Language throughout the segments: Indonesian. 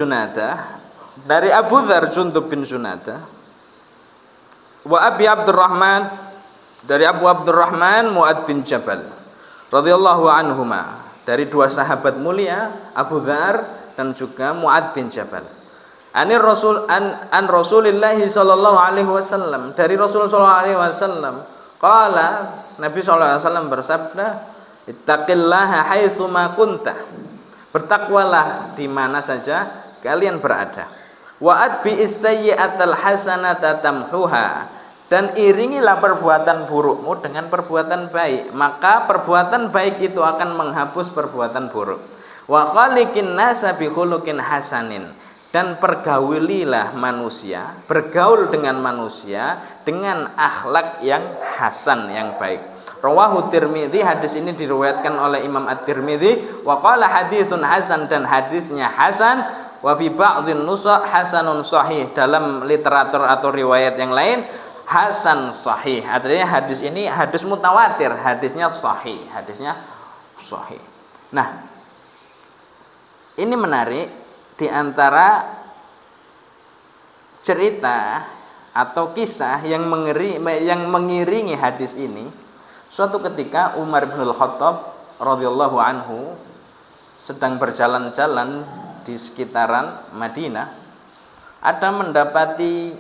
Junadah, dari Abu Dzar Jundub bin Junadah, wa Abi Abdurrahman, dari Abu Abdurrahman Mu'ad bin Jabal radhiyallahu anhuma, dari dua sahabat mulia Abu Dzar dan juga Mu'ad bin Jabal. Anir Rasul an Rasulillah sallallahu alaihi wasallam, dari Rasul sallallahu alaihi wasallam, qala, Nabi sallallahu alaihi wasallam bersabda, ittaqillaha haitsu ma kunta, bertakwalah di mana saja kalian berada. Wa atbi'is sayyi'atal hasanata tamhuha, dan iringilah perbuatan burukmu dengan perbuatan baik, maka perbuatan baik itu akan menghapus perbuatan buruk. Wa khaliqin nasa bi khuluqin hasanin, dan pergaulilah manusia, bergaul dengan manusia dengan akhlak yang hasan, yang baik. Rawahu Tirmidzi, hadis ini diriwayatkan oleh Imam At-Tirmidzi, wa qala haditsun hasan, dan hadisnya hasan, wa fi ba'dhin nusakh hasanun sahih, dalam literatur atau riwayat yang lain hasan sahih. Artinya hadis ini hadis mutawatir, hadisnya sahih, hadisnya sahih. Nah, ini menarik, di antara cerita atau kisah yang mengiringi hadis ini, suatu ketika Umar bin Al-Khattab radhiyallahu anhu sedang berjalan-jalan di sekitaran Madinah, ada mendapati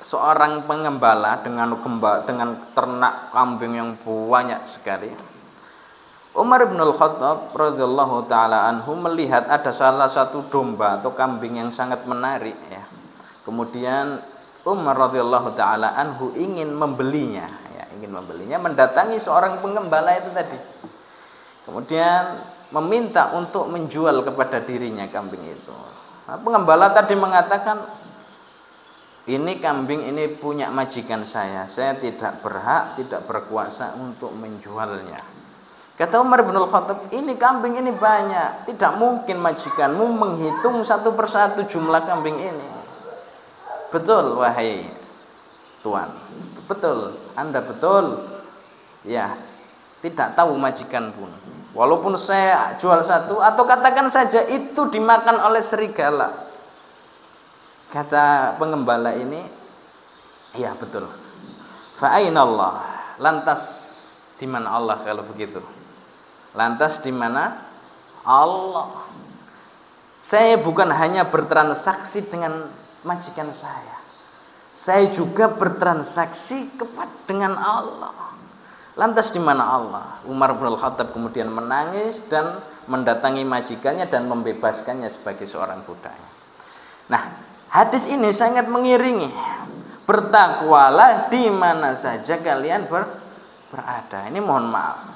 seorang pengembala dengan ternak kambing yang banyak sekali. Umar bin Al-Khattab radhiyallahu taala anhu melihat ada salah satu domba atau kambing yang sangat menarik, ya. Kemudian Umar radhiyallahu taala anhu ingin membelinya, ya, mendatangi seorang pengembala itu tadi. Kemudian meminta untuk menjual kepada dirinya kambing itu. Nah, pengembala tadi mengatakan, ini kambing ini punya majikan saya tidak berhak, tidak berkuasa untuk menjualnya. Kata Umar bin Al-Khattab, ini kambing ini banyak, tidak mungkin majikanmu menghitung satu persatu jumlah kambing ini. Betul, wahai tuan, betul, Anda betul, ya, tidak tahu majikan pun. Walaupun saya jual satu, atau katakan saja itu dimakan oleh serigala. Kata pengembala ini, ya betul. Fa'ainallah, lantas di mana Allah kalau begitu? Lantas di mana Allah? Saya bukan hanya bertransaksi dengan majikan saya juga bertransaksi dengan Allah. Lantas di mana Allah? Umar bin Al-Khattab kemudian menangis dan mendatangi majikannya dan membebaskannya sebagai seorang budaknya. Nah, hadis ini sangat mengiringi, bertakwalah di mana saja kalian berada. Ini mohon maaf,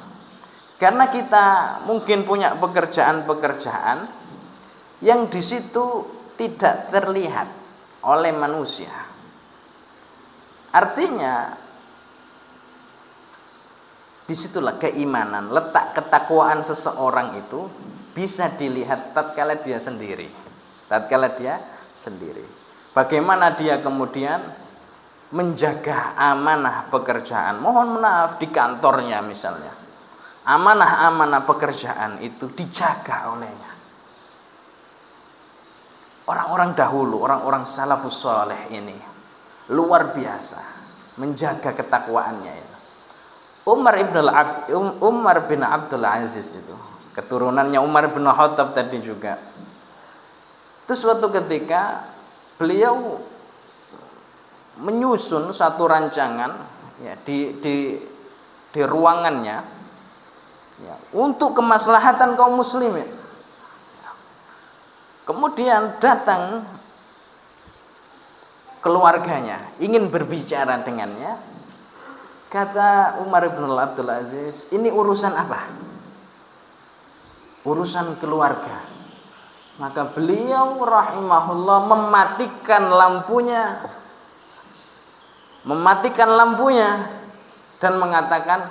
karena kita mungkin punya pekerjaan-pekerjaan yang di situ tidak terlihat oleh manusia. Artinya disitulah keimanan, letak ketakwaan seseorang itu bisa dilihat tatkala dia sendiri. Bagaimana dia kemudian menjaga amanah pekerjaan. Mohon maaf, di kantornya misalnya, amanah-amanah pekerjaan itu dijaga olehnya. Orang-orang dahulu, orang-orang salafus saleh ini luar biasa menjaga ketakwaannya itu. Umar bin Abdul Aziz itu keturunannya Umar bin Khattab tadi juga. Terus suatu ketika beliau menyusun satu rancangan, ya, di ruangannya, ya, untuk kemaslahatan kaum muslimin. Kemudian datang keluarganya, ingin berbicara dengannya. Kata Umar bin Abdul Aziz, ini urusan apa? Urusan keluarga. Maka beliau rahimahullah mematikan lampunya dan mengatakan,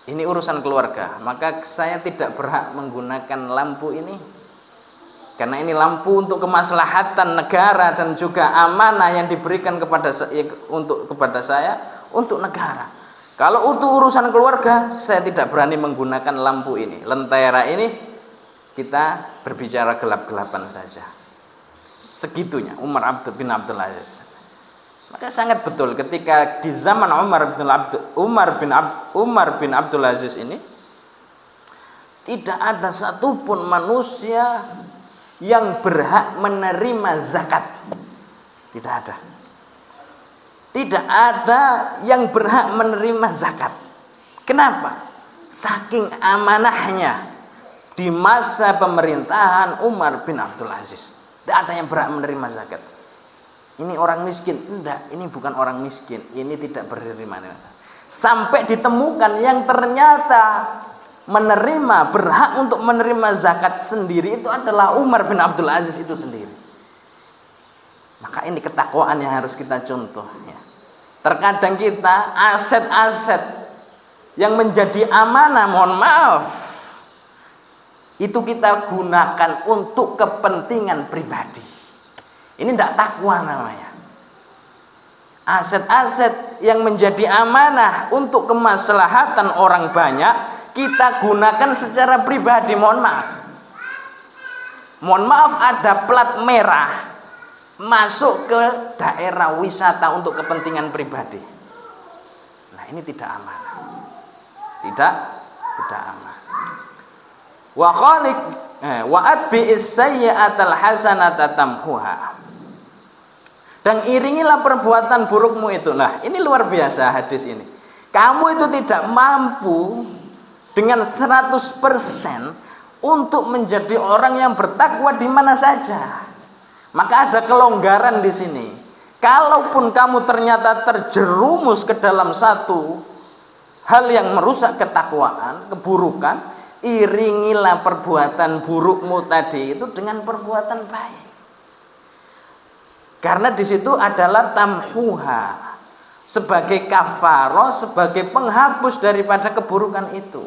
ini urusan keluarga, maka saya tidak berhak menggunakan lampu ini, karena ini lampu untuk kemaslahatan negara dan juga amanah yang diberikan kepada saya untuk negara. Kalau untuk urusan keluarga, saya tidak berani menggunakan lampu ini, lentera ini kita berbicara gelap-gelapan saja. Segitunya Umar bin Abdul Aziz. Maka sangat betul ketika di zaman Umar bin Abdul Aziz ini tidak ada satupun manusia yang berhak menerima zakat. Tidak ada. Tidak ada yang berhak menerima zakat. Kenapa? Saking amanahnya di masa pemerintahan Umar bin Abdul Aziz. Tidak ada yang berhak menerima zakat. Ini orang miskin. Enggak, ini bukan orang miskin. Ini tidak menerima zakat. Sampai ditemukan yang ternyata menerima, berhak untuk menerima zakat sendiri itu adalah Umar bin Abdul Aziz itu sendiri. Maka ini ketakwaan yang harus kita contoh ya. Terkadang kita aset-aset yang menjadi amanah, mohon maaf, itu kita gunakan untuk kepentingan pribadi. Ini tidak takwa namanya. Aset-aset yang menjadi amanah untuk kemaslahatan orang banyak kita gunakan secara pribadi, mohon maaf. Mohon maaf, ada plat merah masuk ke daerah wisata untuk kepentingan pribadi. Nah, ini tidak amanah. Tidak amanah. Wa khaliq wa atbi'is sayyi'atal hasanata tamhuha. Dan iringilah perbuatan burukmu itu. Nah, ini luar biasa hadis ini. Kamu itu tidak mampu dengan 100% untuk menjadi orang yang bertakwa di mana saja. Maka ada kelonggaran di sini. Kalaupun kamu ternyata terjerumus ke dalam satu hal yang merusak ketakwaan, keburukan, iringilah perbuatan burukmu tadi itu dengan perbuatan baik. Karena di situ adalah tamhuha, sebagai kafaroh, sebagai penghapus daripada keburukan itu.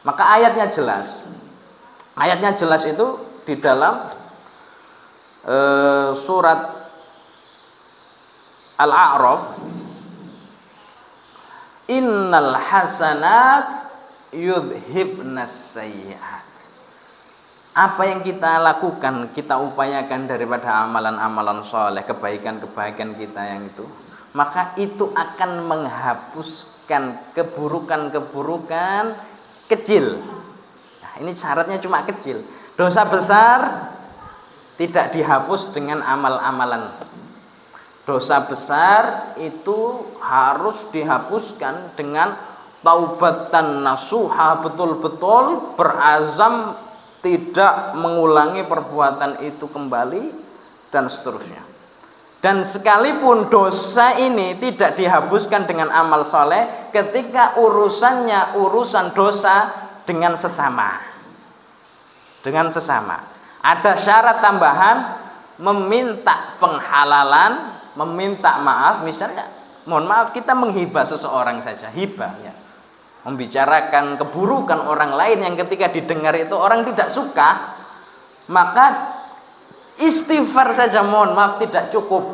Maka ayatnya jelas. Ayatnya jelas itu di dalam surat Al-A'raf, innal hasanat yudhibnas sayyi'at. Apa yang kita lakukan, kita upayakan daripada amalan-amalan soleh, kebaikan-kebaikan kita yang itu, maka itu akan menghapuskan keburukan-keburukan kecil. Nah, ini syaratnya cuma kecil. Dosa besar tidak dihapus dengan amal-amalan. Dosa besar itu harus dihapuskan dengan taubatan nasuha, betul-betul berazam tidak mengulangi perbuatan itu kembali dan seterusnya. Dan sekalipun dosa ini tidak dihapuskan dengan amal soleh, ketika urusannya urusan dosa dengan sesama. Dengan sesama. Ada syarat tambahan, meminta penghalalan, meminta maaf. Misalnya, mohon maaf, kita menghibah seseorang saja, hibah ya, membicarakan keburukan orang lain yang ketika didengar itu orang tidak suka, maka istighfar saja, mohon maaf, tidak cukup.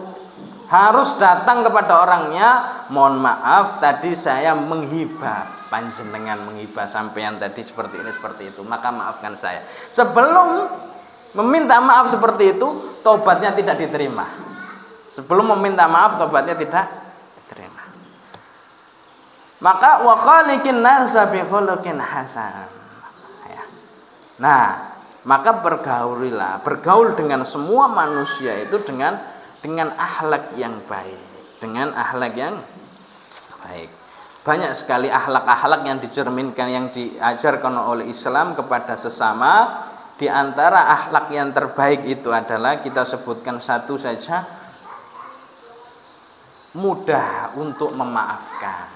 Harus datang kepada orangnya, mohon maaf tadi saya menghibah panjenengan, menghibah sampean tadi seperti ini seperti itu, maka maafkan saya. Sebelum meminta maaf seperti itu, tobatnya tidak diterima. Sebelum meminta maaf, tobatnya tidak diterima. Maka wa khaliqin nasa bi khuluqin hasan. Nah, maka bergaul dengan semua manusia itu dengan akhlak yang baik, dengan akhlak yang baik. Banyak sekali akhlak-akhlak yang dicerminkan, yang diajarkan oleh Islam kepada sesama. Di antara akhlak yang terbaik itu adalah, kita sebutkan satu saja, mudah untuk memaafkan.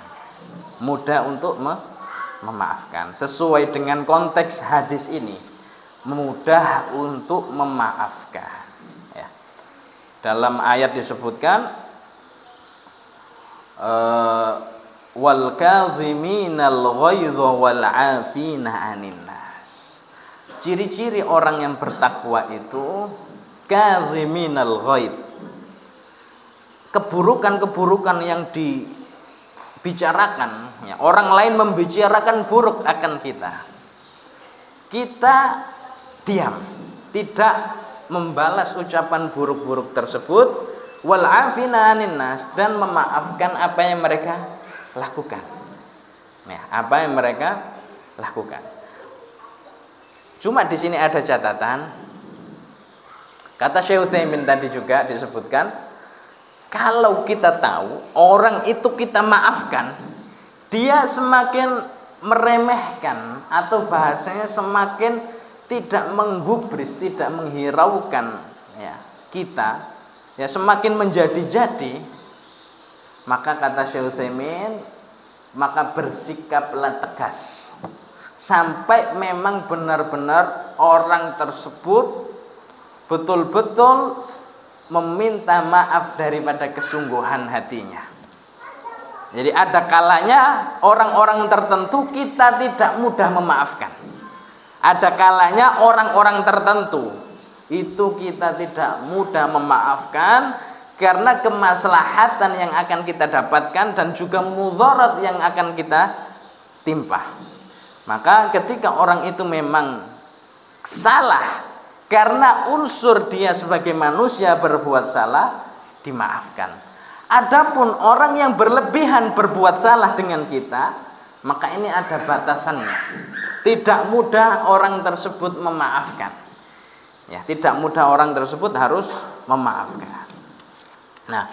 Mudah untuk memaafkan. Sesuai dengan konteks hadis ini, mudah untuk memaafkan ya. Dalam ayat disebutkan wal kaziminal ghaidha wal 'afina 'anil nas. Ciri-ciri orang yang bertakwa itu kaziminal ghaid. Keburukan-keburukan yang dibicarakan ya, orang lain membicarakan buruk akan kita diam, tidak membalas ucapan buruk-buruk tersebut, wal afina 'anin nas, dan memaafkan apa yang mereka lakukan. Nah, apa yang mereka lakukan. Cuma di sini ada catatan. Kata Syekh Utsaimin tadi juga disebutkan, kalau kita tahu orang itu kita maafkan, dia semakin meremehkan atau bahasanya semakin tidak menggubris, tidak menghiraukan ya, kita, ya semakin menjadi-jadi, maka kata Syekh Utsaimin, maka bersikaplah tegas sampai memang benar-benar orang tersebut betul-betul meminta maaf daripada kesungguhan hatinya. Jadi ada kalanya orang-orang tertentu kita tidak mudah memaafkan. Ada kalanya orang-orang tertentu itu kita tidak mudah memaafkan karena kemaslahatan yang akan kita dapatkan dan juga mudarat yang akan kita timpa. Maka ketika orang itu memang salah karena unsur dia sebagai manusia berbuat salah, dimaafkan. Adapun orang yang berlebihan berbuat salah dengan kita, maka ini ada batasannya. Tidak mudah orang tersebut memaafkan. Ya, tidak mudah orang tersebut harus memaafkan. Nah,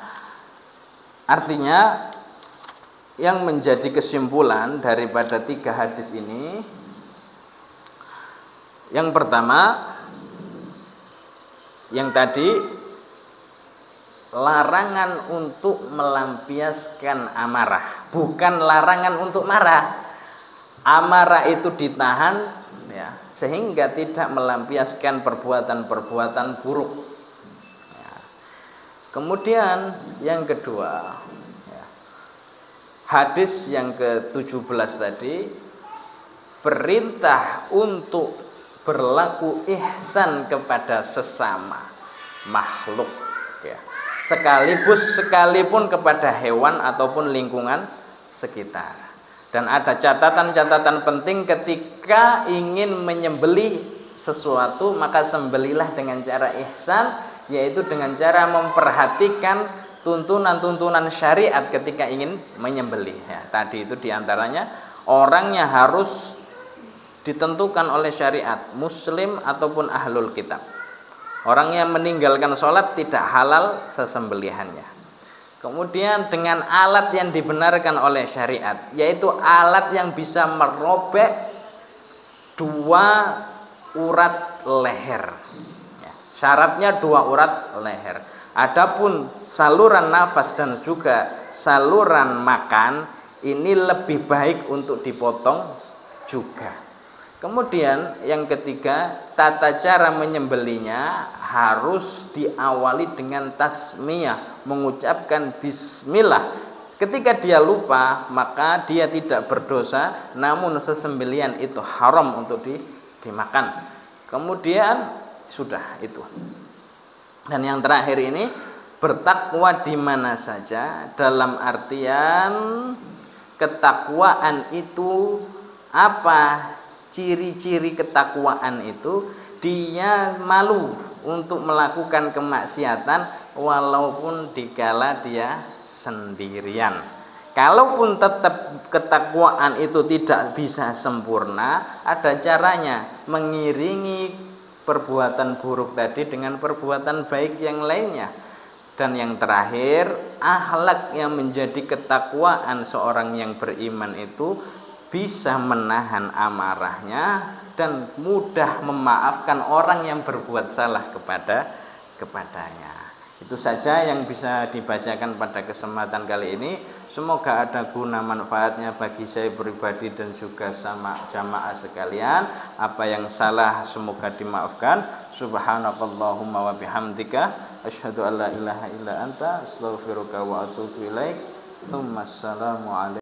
artinya yang menjadi kesimpulan daripada 3 hadis ini, yang pertama, yang tadi, larangan untuk melampiaskan amarah, bukan larangan untuk marah. Amarah itu ditahan ya, sehingga tidak melampiaskan perbuatan-perbuatan buruk ya. Kemudian yang kedua ya, hadis yang ke-17 tadi, perintah untuk berlaku ihsan kepada sesama makhluk ya, sekalipun kepada hewan ataupun lingkungan sekitar. Dan ada catatan-catatan penting ketika ingin menyembelih sesuatu, maka sembelilah dengan cara ihsan, yaitu dengan cara memperhatikan tuntunan-tuntunan syariat ketika ingin menyembelih ya. Tadi itu diantaranya orangnya harus ditentukan oleh syariat, muslim ataupun ahlul kitab. Orang yang meninggalkan sholat tidak halal sesembelihannya. Kemudian dengan alat yang dibenarkan oleh syariat, yaitu alat yang bisa merobek 2 urat leher ya, syaratnya 2 urat leher. Adapun saluran nafas dan juga saluran makan ini lebih baik untuk dipotong juga. Kemudian yang ketiga, tata cara menyembelihnya harus diawali dengan tasmiyah, mengucapkan bismillah. Ketika dia lupa, maka dia tidak berdosa, namun sesembelihan itu haram untuk dimakan. Kemudian sudah itu. Dan yang terakhir ini, bertakwa di mana saja, dalam artian ketakwaan itu apa? Ciri-ciri ketakwaan itu dia malu untuk melakukan kemaksiatan walaupun dikala dia sendirian. Kalaupun tetap ketakwaan itu tidak bisa sempurna, ada caranya, mengiringi perbuatan buruk tadi dengan perbuatan baik yang lainnya. Dan yang terakhir, akhlak yang menjadi ketakwaan seorang yang beriman itu bisa menahan amarahnya dan mudah memaafkan orang yang berbuat salah kepadanya. Itu saja yang bisa dibacakan pada kesempatan kali ini. Semoga ada guna manfaatnya bagi saya pribadi dan juga sama jamaah sekalian. Apa yang salah semoga dimaafkan. Subhanakallahumma wa bihamdika asyhadu an la ilaha illa anta astaghfiruka wa atubu ilaik. Tsumma assalamu alaikum.